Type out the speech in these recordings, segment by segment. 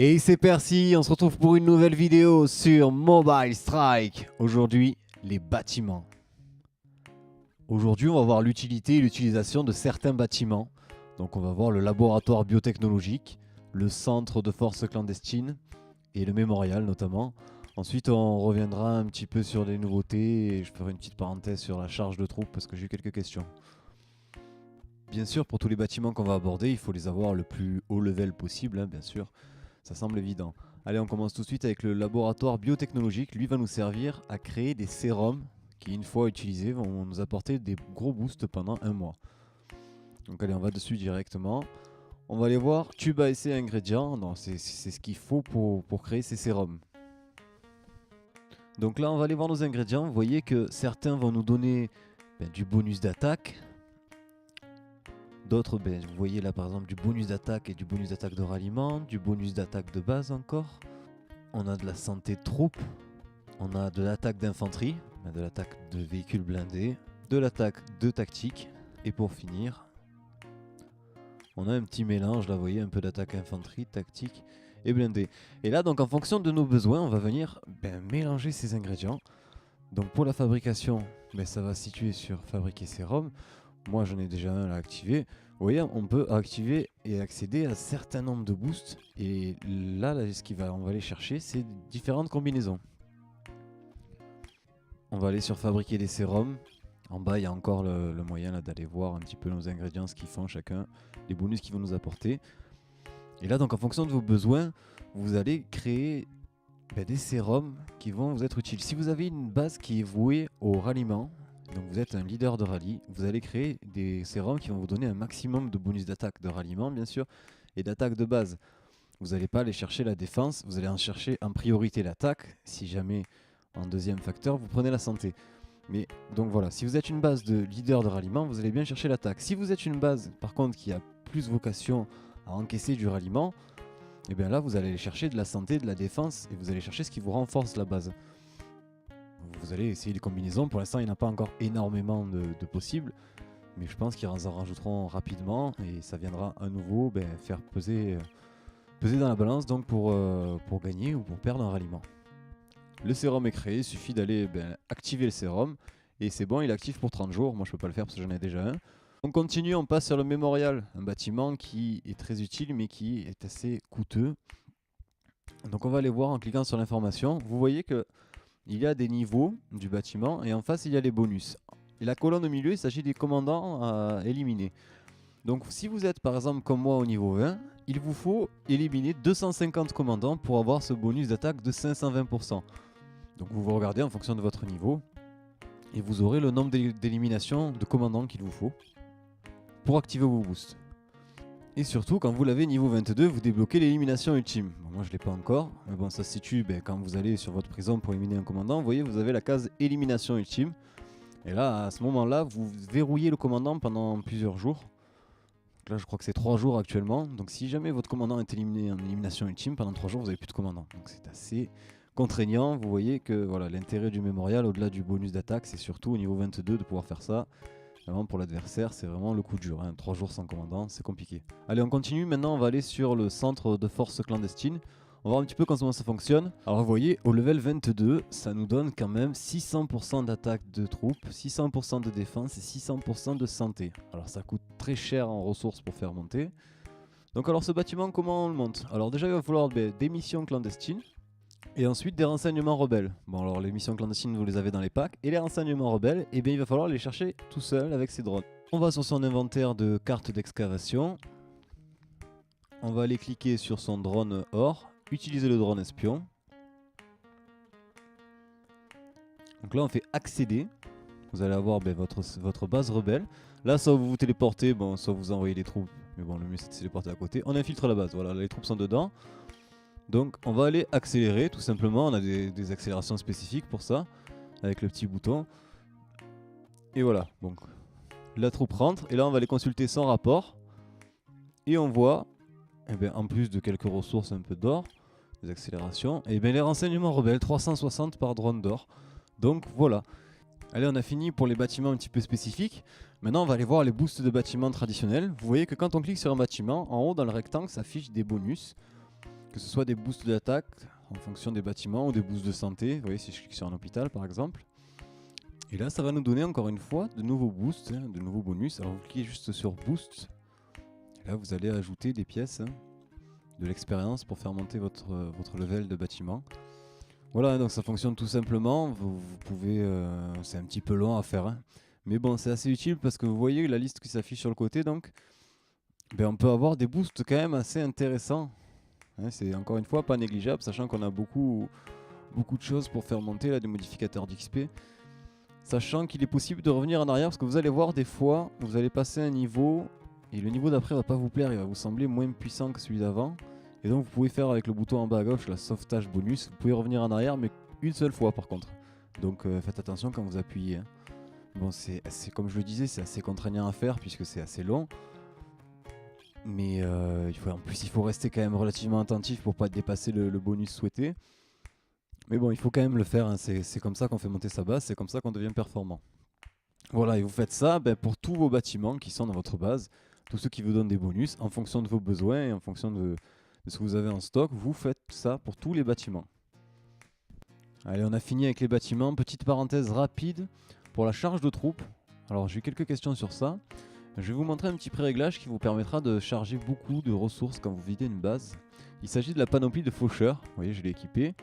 Et c'est Percy, on se retrouve pour une nouvelle vidéo sur Mobile Strike. Aujourd'hui, les bâtiments. Aujourd'hui, on va voir l'utilité et l'utilisation de certains bâtiments. Donc on va voir le laboratoire biotechnologique, le centre de force clandestine et le mémorial notamment. Ensuite, on reviendra un petit peu sur les nouveautés et je ferai une petite parenthèse sur la charge de troupes parce que j'ai eu quelques questions. Bien sûr, pour tous les bâtiments qu'on va aborder, il faut les avoir le plus haut level possible, bien sûr. Ça semble évident. Allez, on commence tout de suite avec le laboratoire biotechnologique. Lui va nous servir à créer des sérums qui, une fois utilisés, vont nous apporter des gros boosts pendant un mois. Donc allez, on va dessus directement. On va aller voir tube à essai ingrédients. Non, c'est ce qu'il faut pour créer ces sérums. Donc là, on va aller voir nos ingrédients. Vous voyez que certains vont nous donner du bonus d'attaque. D'autres, vous voyez là par exemple du bonus d'attaque et du bonus d'attaque de ralliement, du bonus d'attaque de base encore. On a de la santé de troupe, on a de l'attaque d'infanterie, de l'attaque de véhicules blindés, de l'attaque de tactique. Et pour finir, on a un petit mélange, là vous voyez, un peu d'attaque infanterie, tactique et blindé. Et là donc en fonction de nos besoins, on va venir mélanger ces ingrédients. Donc pour la fabrication, ça va se situer sur fabriquer sérum. Moi j'en ai déjà un à activer. Vous voyez, on peut activer et accéder à un certain nombre de boosts. Et là on va aller chercher, c'est différentes combinaisons. On va aller sur fabriquer des sérums. En bas, il y a encore le moyen d'aller voir un petit peu nos ingrédients, ce qu'ils font chacun, les bonus qu'ils vont nous apporter. Et là, donc en fonction de vos besoins, vous allez créer des sérums qui vont vous être utiles. Si vous avez une base qui est vouée au ralliement, donc vous êtes un leader de rallye, vous allez créer des sérums qui vont vous donner un maximum de bonus d'attaque de ralliement bien sûr et d'attaque de base. Vous n'allez pas aller chercher la défense, vous allez en chercher en priorité l'attaque. Si jamais en deuxième facteur vous prenez la santé. Mais donc voilà, si vous êtes une base de leader de ralliement, vous allez bien chercher l'attaque. Si vous êtes une base par contre qui a plus vocation à encaisser du ralliement, et bien là vous allez aller chercher de la santé, de la défense et vous allez chercher ce qui vous renforce la base. Vous allez essayer les combinaisons. Pour l'instant, il n'y en a pas encore énormément de possibles. Mais je pense qu'ils en rajouteront rapidement. Et ça viendra à nouveau faire peser dans la balance donc pour gagner ou pour perdre un ralliement. Le sérum est créé. Il suffit d'aller activer le sérum. Et c'est bon, il est actif pour 30 jours. Moi, je ne peux pas le faire parce que j'en ai déjà un. On continue, on passe sur le mémorial. Un bâtiment qui est très utile mais qui est assez coûteux. Donc on va aller voir en cliquant sur l'information. Vous voyez que il y a des niveaux du bâtiment et en face il y a les bonus. Et la colonne au milieu, il s'agit des commandants à éliminer. Donc si vous êtes par exemple comme moi au niveau 20, il vous faut éliminer 250 commandants pour avoir ce bonus d'attaque de 520%. Donc vous regardez en fonction de votre niveau et vous aurez le nombre d'éliminations de commandants qu'il vous faut pour activer vos boosts. Et surtout, quand vous l'avez niveau 22, vous débloquez l'élimination ultime. Bon, moi je ne l'ai pas encore, mais bon, ça se situe quand vous allez sur votre prison pour éliminer un commandant. Vous voyez, vous avez la case élimination ultime. Et là, à ce moment-là, vous verrouillez le commandant pendant plusieurs jours. Donc là, je crois que c'est 3 jours actuellement. Donc si jamais votre commandant est éliminé en élimination ultime, pendant 3 jours, vous n'avez plus de commandant. Donc c'est assez contraignant. Vous voyez que voilà, l'intérêt du mémorial, au-delà du bonus d'attaque, c'est surtout au niveau 22 de pouvoir faire ça. Vraiment pour l'adversaire, c'est vraiment le coup dur. 3 jours sans commandant, c'est compliqué. Allez, on continue. Maintenant, on va aller sur le centre de force clandestine. On va voir un petit peu comment ça fonctionne. Alors, vous voyez, au level 22, ça nous donne quand même 600% d'attaque de troupes, 600% de défense et 600% de santé. Alors, ça coûte très cher en ressources pour faire monter. Donc, alors, ce bâtiment, comment on le monte? Alors, déjà, il va falloir des missions clandestines. Et ensuite des renseignements rebelles. Bon alors les missions clandestines vous les avez dans les packs. Et les renseignements rebelles, il va falloir les chercher tout seul avec ses drones. On va sur son inventaire de cartes d'excavation. On va aller cliquer sur son drone or. Utiliser le drone espion. Donc là on fait accéder. Vous allez avoir votre base rebelle. Là soit vous vous téléportez, soit vous envoyez les troupes. Mais bon le mieux c'est de se téléporter à côté. On infiltre la base, voilà les troupes sont dedans. Donc on va aller accélérer tout simplement, on a des accélérations spécifiques pour ça, avec le petit bouton. Et voilà, donc la troupe rentre, et là on va aller consulter son rapport. Et on voit, en plus de quelques ressources, un peu d'or, des accélérations, et les renseignements rebelles, 360 par drone d'or. Donc voilà. Allez, on a fini pour les bâtiments un petit peu spécifiques. Maintenant on va aller voir les boosts de bâtiments traditionnels. Vous voyez que quand on clique sur un bâtiment, en haut dans le rectangle s'affichent des bonus. que ce soit des boosts d'attaque en fonction des bâtiments ou des boosts de santé. Vous voyez, si je clique sur un hôpital par exemple. Et là, ça va nous donner encore une fois de nouveaux boosts, de nouveaux bonus. Alors vous cliquez juste sur boost. Et là, vous allez ajouter des pièces, de l'expérience pour faire monter votre level de bâtiment. Voilà, donc ça fonctionne tout simplement. Vous pouvez, c'est un petit peu long à faire, mais bon, c'est assez utile parce que vous voyez la liste qui s'affiche sur le côté, donc on peut avoir des boosts quand même assez intéressants. C'est encore une fois pas négligeable, sachant qu'on a beaucoup de choses pour faire monter là, des modificateurs d'XP. Sachant qu'il est possible de revenir en arrière, parce que vous allez voir des fois, vous allez passer un niveau, et le niveau d'après va pas vous plaire, il va vous sembler moins puissant que celui d'avant. Et donc vous pouvez faire avec le bouton en bas à gauche, la sauvetage bonus, vous pouvez revenir en arrière, mais une seule fois par contre. Donc faites attention quand vous appuyez. Bon, c'est comme je le disais, c'est assez contraignant à faire, puisque c'est assez long. Mais en plus il faut rester quand même relativement attentif pour pas dépasser le bonus souhaité. Mais bon, il faut quand même le faire, c'est comme ça qu'on fait monter sa base, c'est comme ça qu'on devient performant. Voilà, et vous faites ça pour tous vos bâtiments qui sont dans votre base, tous ceux qui vous donnent des bonus, en fonction de vos besoins et en fonction de ce que vous avez en stock, vous faites ça pour tous les bâtiments. Allez, on a fini avec les bâtiments, petite parenthèse rapide pour la charge de troupes. Alors j'ai eu quelques questions sur ça. Je vais vous montrer un petit pré-réglage qui vous permettra de charger beaucoup de ressources quand vous videz une base. Il s'agit de la panoplie de faucheurs, vous voyez je l'ai équipé.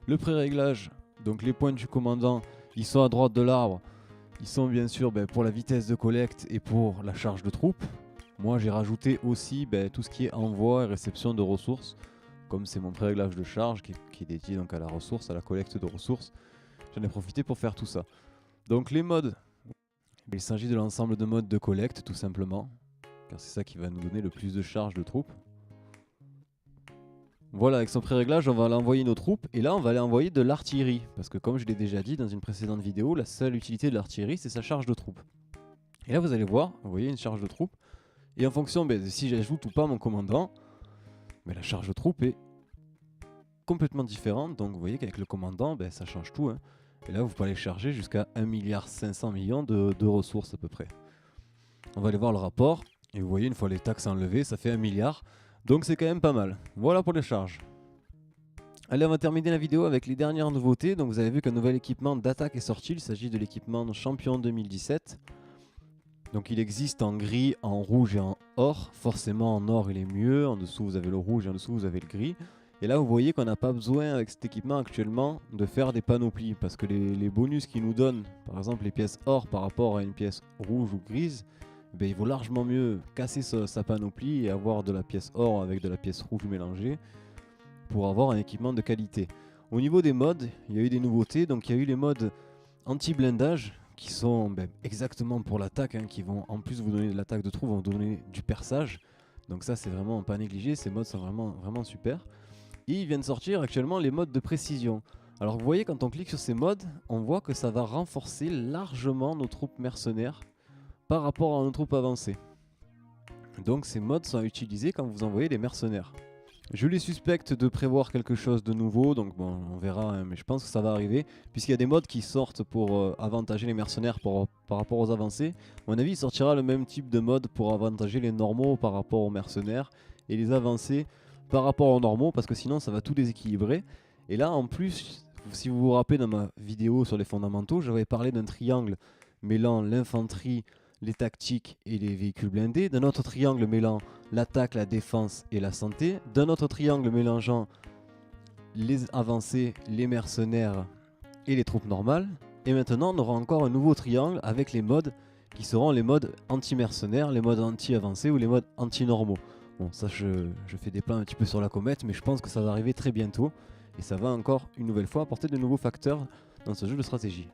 Le pré-réglage, donc les points du commandant, ils sont à droite de l'arbre. Ils sont bien sûr pour la vitesse de collecte et pour la charge de troupes. Moi j'ai rajouté aussi tout ce qui est envoi et réception de ressources. Comme c'est mon pré-réglage de charge qui est dédié donc à la ressource, à la collecte de ressources. J'en ai profité pour faire tout ça. Donc les modes. Il s'agit de l'ensemble de modes de collecte tout simplement, car c'est ça qui va nous donner le plus de charge de troupes. Voilà, avec son pré-réglage, on va aller envoyer nos troupes, et là on va aller envoyer de l'artillerie, parce que comme je l'ai déjà dit dans une précédente vidéo, la seule utilité de l'artillerie c'est sa charge de troupes. Et là vous allez voir, vous voyez une charge de troupes, et en fonction de si j'ajoute ou pas mon commandant, la charge de troupes est complètement différente, donc vous voyez qu'avec le commandant, ça change tout. Et là, vous pouvez aller charger jusqu'à 1,5 milliard de ressources à peu près. On va aller voir le rapport. Et vous voyez, une fois les taxes enlevées, ça fait 1 milliard. Donc c'est quand même pas mal. Voilà pour les charges. Allez, on va terminer la vidéo avec les dernières nouveautés. Donc vous avez vu qu'un nouvel équipement d'attaque est sorti. Il s'agit de l'équipement Champion 2017. Donc il existe en gris, en rouge et en or. Forcément en or il est mieux. En dessous vous avez le rouge et en dessous vous avez le gris. Et là vous voyez qu'on n'a pas besoin avec cet équipement actuellement de faire des panoplies, parce que les bonus qu'il nous donnent, par exemple les pièces or par rapport à une pièce rouge ou grise, il vaut largement mieux casser sa panoplie et avoir de la pièce or avec de la pièce rouge mélangée pour avoir un équipement de qualité. Au niveau des modes, il y a eu des nouveautés, donc il y a eu les modes anti-blindage qui sont exactement pour l'attaque, qui vont en plus vous donner de l'attaque de trous, vont vous donner du perçage. Donc ça c'est vraiment pas négligé, ces modes sont vraiment super. Et ils viennent sortir actuellement les modes de précision. Alors vous voyez, quand on clique sur ces modes, on voit que ça va renforcer largement nos troupes mercenaires par rapport à nos troupes avancées. Donc ces modes sont à utiliser quand vous envoyez les mercenaires. Je les suspecte de prévoir quelque chose de nouveau, donc bon, on verra, mais je pense que ça va arriver, puisqu'il y a des modes qui sortent pour avantager les mercenaires par rapport aux avancées. À mon avis, il sortira le même type de mode pour avantager les normaux par rapport aux mercenaires, et les avancées par rapport aux normaux, parce que sinon ça va tout déséquilibrer. Et là en plus, si vous vous rappelez dans ma vidéo sur les fondamentaux, j'avais parlé d'un triangle mêlant l'infanterie, les tactiques et les véhicules blindés, d'un autre triangle mêlant l'attaque, la défense et la santé, d'un autre triangle mélangeant les avancées, les mercenaires et les troupes normales. Et maintenant on aura encore un nouveau triangle avec les modes qui seront les modes anti-mercenaires, les modes anti-avancés ou les modes anti-normaux. Bon, ça je fais des plans un petit peu sur la comète, mais je pense que ça va arriver très bientôt. Et ça va encore une nouvelle fois apporter de nouveaux facteurs dans ce jeu de stratégie.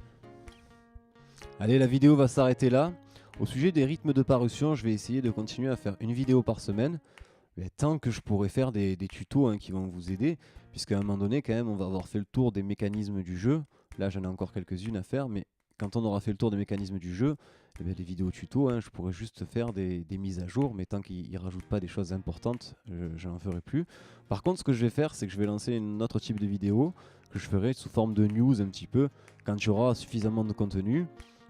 Allez, la vidéo va s'arrêter là. Au sujet des rythmes de parution, je vais essayer de continuer à faire une vidéo par semaine. Mais tant que je pourrai faire des tutos qui vont vous aider. Puisqu'à un moment donné, quand même, on va avoir fait le tour des mécanismes du jeu. Là, j'en ai encore quelques-unes à faire, mais quand on aura fait le tour des mécanismes du jeu, les vidéos tutos, je pourrais juste faire des mises à jour, mais tant qu'ils ne rajoutent pas des choses importantes, je n'en ferai plus. Par contre, ce que je vais faire, c'est que je vais lancer un autre type de vidéo que je ferai sous forme de news un petit peu, quand il y aura suffisamment de contenu,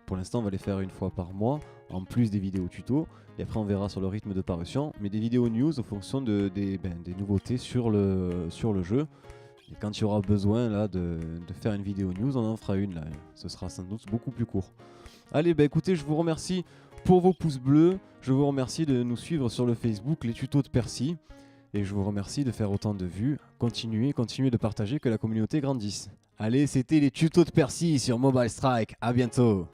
pour l'instant on va les faire une fois par mois, en plus des vidéos tutos, et après on verra sur le rythme de parution, mais des vidéos news en fonction des nouveautés sur le jeu. Et quand il y aura besoin là, de faire une vidéo news, on en fera une là. Ce sera sans doute beaucoup plus court. Allez, écoutez, je vous remercie pour vos pouces bleus. Je vous remercie de nous suivre sur le Facebook, les tutos de Percy. Et je vous remercie de faire autant de vues. Continuez de partager, que la communauté grandisse. Allez, c'était les tutos de Percy sur Mobile Strike. À bientôt.